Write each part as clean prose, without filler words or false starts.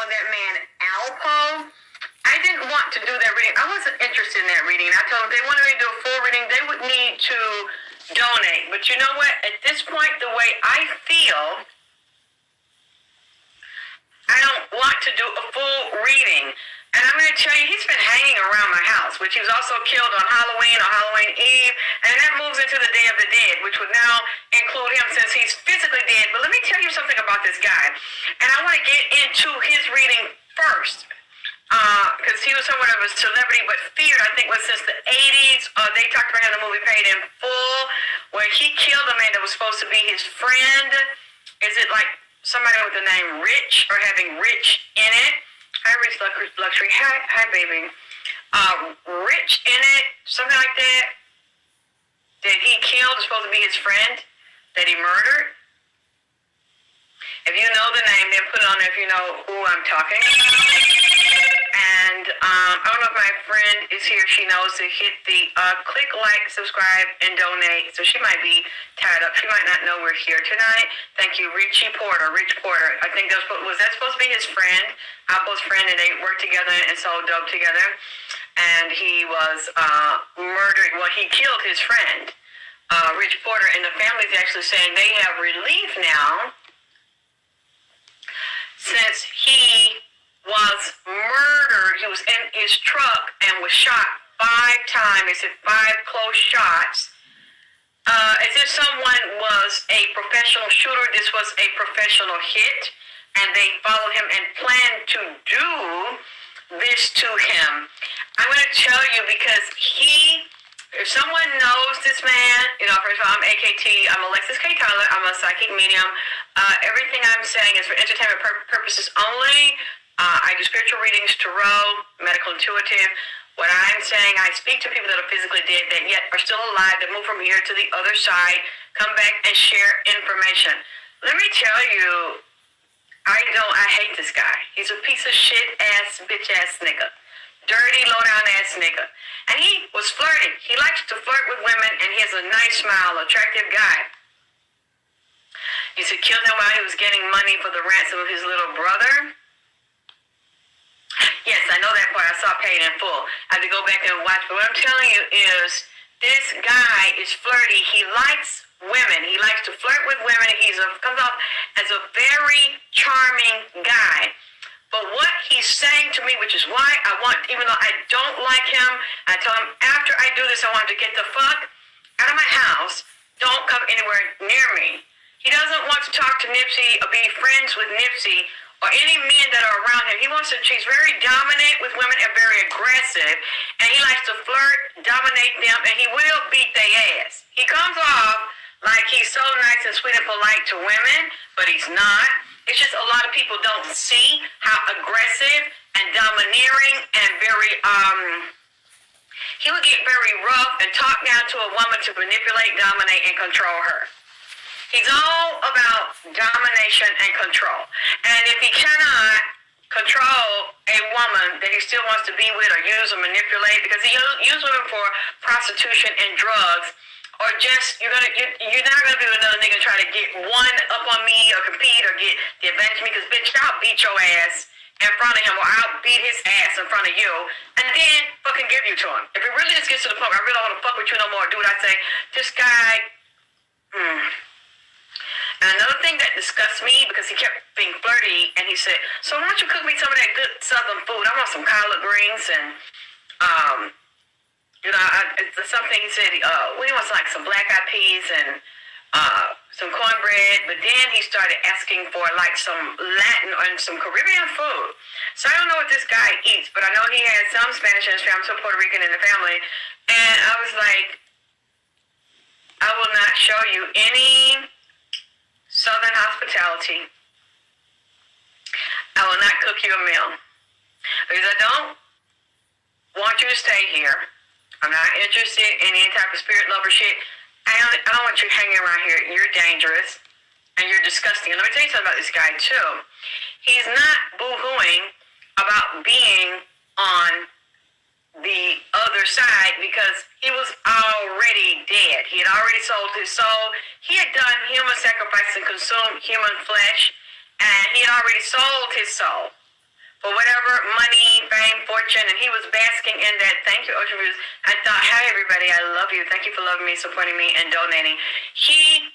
on that man Alpo. I didn't want to do that reading. I wasn't interested in that reading. I told them if they wanted me to do a full reading, they would need to donate. But you know what? At this point, the way I feel, I don't want to do a full reading. And I'm going to tell you, he's been hanging around my house, which he was also killed on Halloween Eve. And that moves into the Day of the Dead, which would now include him since he's physically dead. But let me tell you something about this guy. And I want to get into his reading first. Because he was somewhat of a celebrity, but feared, I think, was since the 80s. They talked about him in the movie Paid in Full, where he killed a man that was supposed to be his friend. Is it like somebody with the name Rich or having Rich in it? Hi, Rich Luxury. Hi, baby. Rich in it, something like that. That he killed is supposed to be his friend that he murdered. If you know the name, then put it on there if you know who I'm talking. And I don't know if my friend is here. She knows to hit the click, like, subscribe, and donate. So she might be tied up. She might not know we're here tonight. Thank you, Rich Porter. I think was that supposed to be his friend, Alpo's friend, and they worked together and sold dope together. And he was murdered. Well, he killed his friend, Rich Porter, and the family's actually saying they have relief now since he was murdered. He was in his truck and was shot 5 times. They said 5 close shots. As if someone was a professional shooter. This was a professional hit, and they followed him and planned to do this to him. I'm going to tell you because if someone knows this man, first of all, I'm AKT, I'm Alexis K. Tyler, I'm a psychic medium. Everything I'm saying is for entertainment purposes only. I do spiritual readings, tarot, medical intuitive. What I'm saying, I speak to people that are physically dead that yet are still alive, that move from here to the other side, come back and share information. Let me tell you, I hate this guy. He's a piece of shit ass, bitch ass nigga. Dirty, low down ass nigga. And he was flirting. He likes to flirt with women, and he has a nice smile, attractive guy. He said killed him while he was getting money for the ransom of his little brother. Yes, I know that part. I saw Paid in Full. I had to go back and watch. But what I'm telling you is this guy is flirty. He likes women. He likes to flirt with women. Comes off as a very charming guy. But what he's saying to me, which is why even though I don't like him, I tell him after I do this, I want him to get the fuck out of my house. Don't come anywhere near me. He doesn't want to talk to Nipsey or be friends with Nipsey or any men that are around him. He's very dominant with women and very aggressive. And he likes to flirt, dominate them, and he will beat their ass. He comes off like he's so nice and sweet and polite to women, but he's not. It's just a lot of people don't see how aggressive and domineering and very, he would get very rough and talk down to a woman to manipulate, dominate, and control her. He's all about domination and control. And if he cannot control a woman that he still wants to be with or use or manipulate, because he uses women for prostitution and drugs, or just, you're not going to be with another nigga and try to get one up on me or compete or get the advantage of me, because bitch, I'll beat your ass in front of him, or I'll beat his ass in front of you, and then fucking give you to him. If it really just gets to the point where I really don't want to fuck with you no more, do what I say, this guy, And another thing that disgusts me, because he kept being flirty, and he said, so why don't you cook me some of that good southern food? I want some collard greens and, it's something he said, he wants like some black-eyed peas and some cornbread, but then he started asking for like some Latin and some Caribbean food. So I don't know what this guy eats, but I know he had some Spanish in his family, some Puerto Rican in the family, and I was like, I will not show you any Southern hospitality. I will not cook you a meal. Because I don't want you to stay here. I'm not interested in any type of spirit lover shit. I don't want you hanging around here. You're dangerous. And you're disgusting. And let me tell you something about this guy, too. He's not boo-hooing about being on the other side because he was already dead. He had already sold his soul. He had done human sacrifice and consumed human flesh, and he had already sold his soul. for whatever money, fame, fortune, and he was basking in that. Thank you, Ocean Views. I thought, hi everybody, I love you. Thank you for loving me, supporting me, and donating. He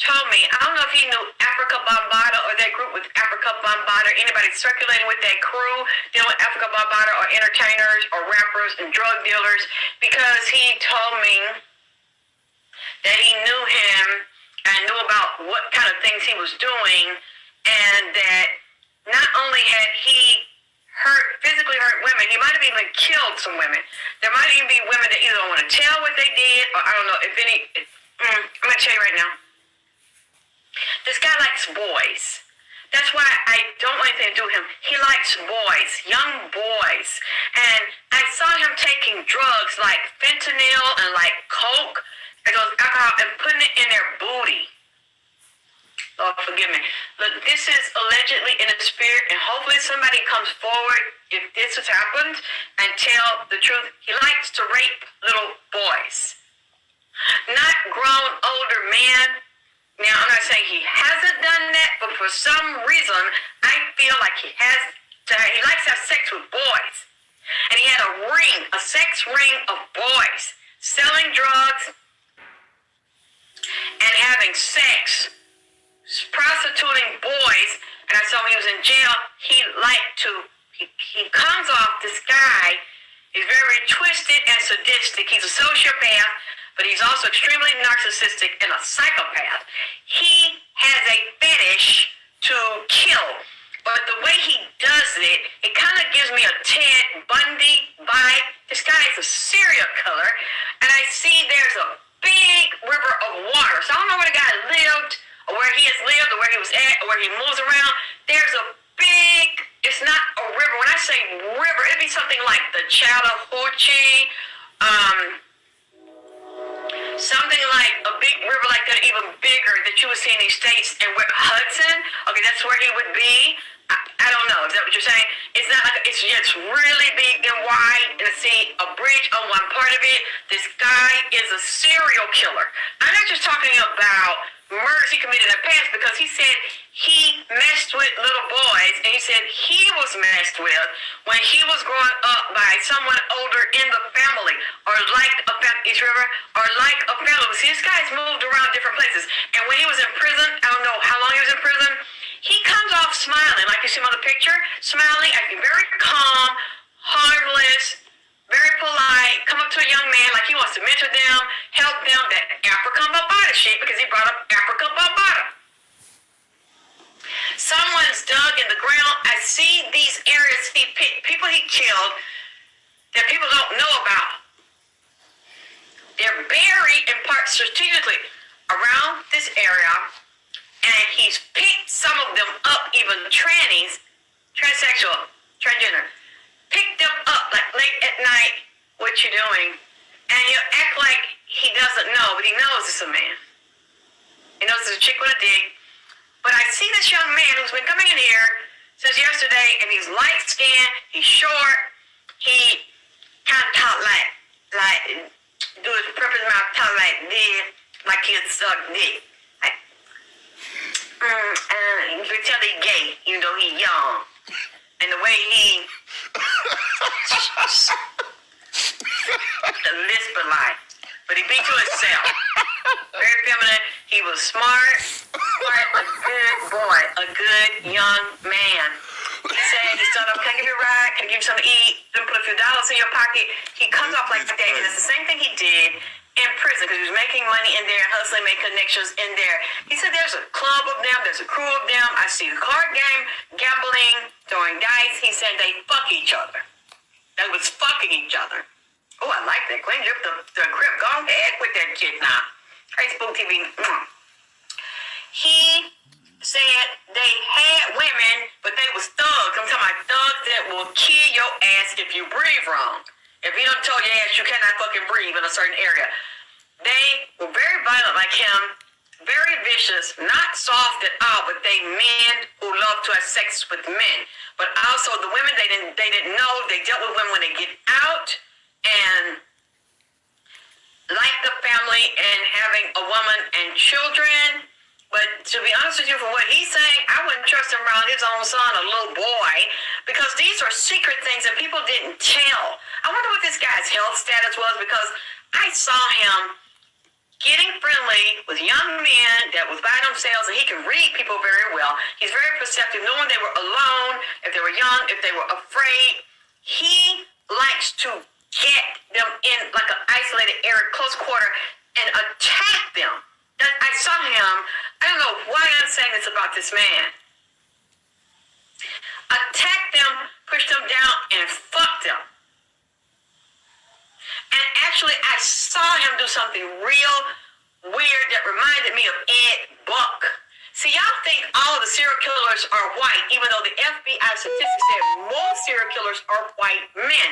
told me, I don't know if he knew Africa Bambaataa or that group with Africa Bambaataa, anybody circulating with that crew dealing with Africa Bambaataa, or entertainers or rappers and drug dealers, because he told me that he knew him and knew about what kind of things he was doing, and that not only had he physically hurt women, he might have even killed some women. There might even be women that either don't want to tell what they did, or I don't know if any. I'm going to tell you right now. This guy likes boys. That's why I don't want anything to do with him. He likes boys, young boys. And I saw him taking drugs like fentanyl and like coke and those alcohol and putting it in their booty. Lord, forgive me. Look, this is allegedly in the spirit, and hopefully somebody comes forward if this has happened and tell the truth. He likes to rape little boys. Not grown older men. Now, I'm not saying he hasn't done that, but for some reason, I feel like he likes to have sex with boys. And he had a sex ring of boys, selling drugs and having sex, prostituting boys. And I saw when he was in jail, he comes off, this guy, he's very twisted and sadistic. He's a sociopath, but he's also extremely narcissistic and a psychopath. He has a fetish to kill, but the way he does it, it kind of gives me a Ted Bundy vibe. This guy is a serial killer, and I see there's a big river of water. So I don't know where the guy lived, or where he has lived, or where he was at, or where he moves around. There's a big, it's not a river. When I say river, it'd be something like the Chattahoochee, something like a big river like that, even bigger, that you would see in these states. And where Hudson, okay, that's where he would be. I don't know, is that what you're saying? It's not like, it's just really big and wide, and I see a bridge on one part of it. This guy is a serial killer. I'm not just talking about murders he committed in the past, because he said he messed with little boys, and he said he was messed with when he was growing up by someone older in the family, or like a East River, or like a family. See, this guy's moved around different places, and when he was in prison, I don't know how long he was in prison, he comes off smiling, like you see him on the picture, smiling, acting very calm, harmless, very polite, come up to a young man like he wants to mentor them, help them, that Africa Bambaataa shit, because he brought up Africa Bambaataa. Someone's dug in the ground. I see these areas he picked, people he killed that people don't know about. They're buried in parts strategically around this area, and he's picked some of them up, even transsexual, transgender. Pick them up like late at night, what you doing? And you act like he doesn't know, but he knows it's a man. He knows it's a chick with a dick. But I see this young man who's been coming in here since yesterday, and he's light-skinned, he's short, he kind of talk like, do his purpose mouth talk like this, like he'd suck dick. Like, you can tell he's gay, even though he's young. And the way he lisper like, but he be to himself. Very feminine. He was smart, a good boy, a good young man. He said, he started off, can I give you a ride? Can I give you something to eat? Then put a few dollars in your pocket. He comes off like that, and it's the same thing he did in prison, because he was making money in there, hustling, making connections in there. He said there's a club of them, there's a crew of them. I see the card game, gambling, throwing dice. He said they fuck each other. They was fucking each other. Oh, I like that. Clean up the crib. Go ahead with that shit now. Facebook TV. He said they had women, but they was thugs. I'm talking about thugs that will kill your ass if you breathe wrong. If you don't tell your ass you cannot fucking breathe in a certain area. They were very violent like him, very vicious, not soft at all, but they men who love to have sex with men. But also the women, they didn't know, they dealt with women when they get out, and like the family and having a woman and children, But to be honest with you, from what he's saying, I wouldn't trust him around his own son, a little boy, because these are secret things that people didn't tell. I wonder what this guy's health status was, because I saw him getting friendly with young men that was by themselves, and he can read people very well. He's very perceptive, knowing they were alone, if they were young, if they were afraid. He likes to get them in like an isolated area, close quarter, and attack them. I saw him. I don't know why I'm saying this about this man. Attack them, push them down, and fuck them. And actually, I saw him do something real weird that reminded me of Ed Buck. See, y'all think all of the serial killers are white, even though the FBI statistics said most serial killers are white men.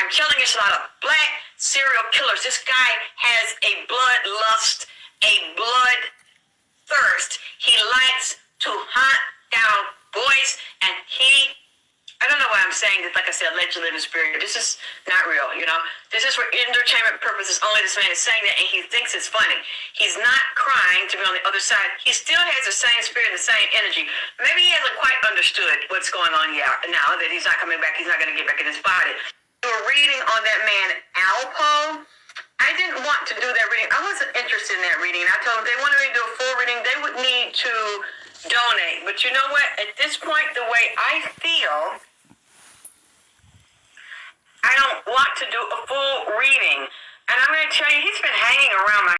I'm telling you, it's a lot of black serial killers. This guy has a bloodlust, a blood thirst. He likes to hunt down boys, and I don't know why I'm saying this, like I said, allegedly in the spirit. This is not real, you know. This is for entertainment purposes only. This man is saying that, and he thinks it's funny. He's not crying to be on the other side. He still has the same spirit and the same energy. Maybe he hasn't quite understood what's going on now that he's not coming back. He's not going to get back in his body. We were reading on that man, Alpo. I didn't want to do that reading. I wasn't interested in that reading. I told them if they wanted me to do a full reading, they would need to donate. But you know what? At this point, the way I feel, I don't want to do a full reading. And I'm going to tell you, he's been hanging around my